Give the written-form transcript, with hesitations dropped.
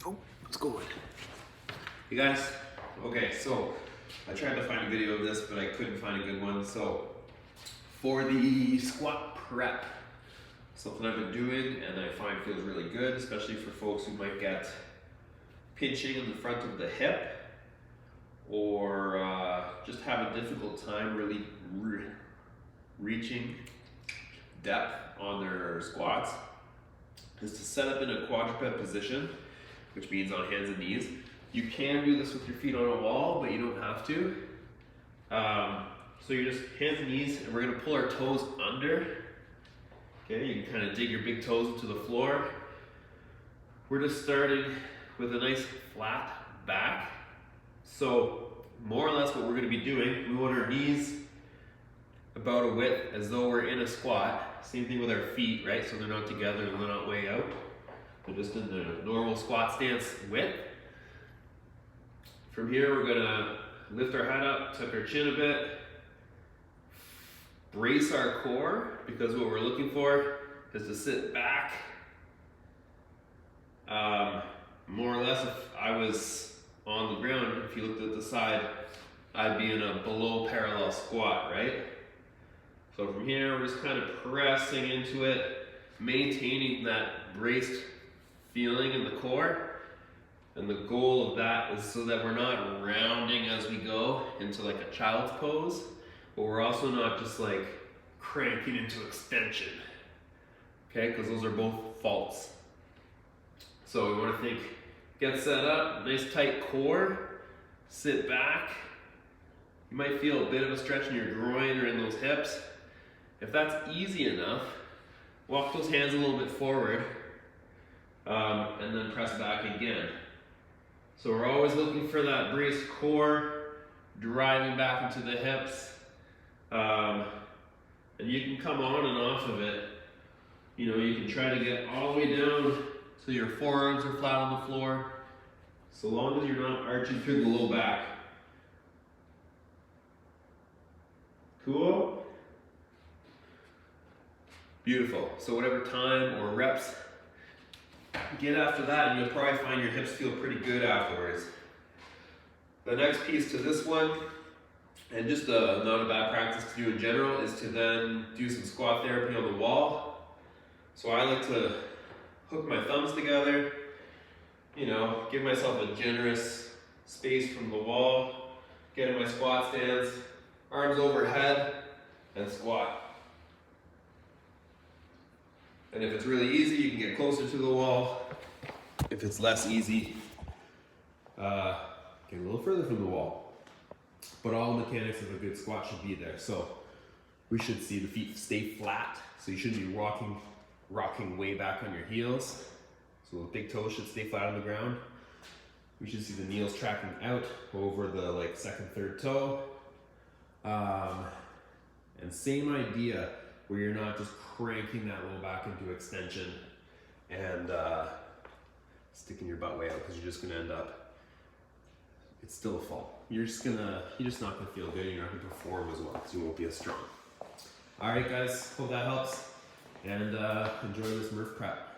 Oh, what's going? Hey guys, okay, so I tried to find a video of this, but I couldn't find a good one. So for the squat prep, something I've been doing and I find feels really good, especially for folks who might get pinching in the front of the hip or just have a difficult time really reaching depth on their squats, is to set up in a quadruped position, which means on hands and knees. You can do this with your feet on a wall, but you don't have to. So you're just hands and knees, and we're gonna pull our toes under. Okay, you can kind of dig your big toes into the floor. We're just starting with a nice flat back. So more or less what we're gonna be doing, we want our knees about a width as though we're in a squat. Same thing with our feet, right? So they're not together and they're not way out. They're just in the normal squat stance width. From here, we're gonna lift our head up, tuck our chin a bit, brace our core, because what we're looking for is to sit back. More or less, if I was on the ground, if you looked at the side, I'd be in a below parallel squat, right? So from here, we're just kind of pressing into it, maintaining that braced feeling in the core. And the goal of that is so that we're not rounding as we go into like a child's pose, but we're also not just like cranking into extension, okay? Because those are both faults. So we want to think, get set up, nice tight core, sit back. You might feel a bit of a stretch in your groin or in those hips. If that's easy enough, walk those hands a little bit forward and then press back again. So we're always looking for that braced core, driving back into the hips. And you can come on and off of it. You know, you can try to get all the way down so your forearms are flat on the floor, so long as you're not arching through the low back. Cool? Beautiful. So whatever time or reps get after that, and you'll probably find your hips feel pretty good afterwards. The next piece to this one, and just not a bad practice to do in general, is to then do some squat therapy on the wall. So I like to hook my thumbs together, you know, give myself a generous space from the wall, get in my squat stance, arms overhead, and squat. And if it's really easy, you can get closer to the wall. If it's less easy, get a little further from the wall. But all the mechanics of a good squat should be there. So we should see the feet stay flat. So you shouldn't be rocking way back on your heels. So the big toes should stay flat on the ground. We should see the knees tracking out over the like second, third toe. And same idea, where you're not just cranking that low back into extension and sticking your butt way out, because you're just gonna end up, it's still a fall. You're just not gonna feel good, you're not gonna perform as well, because you won't be as strong. All right guys, hope that helps, and enjoy this Murph prep.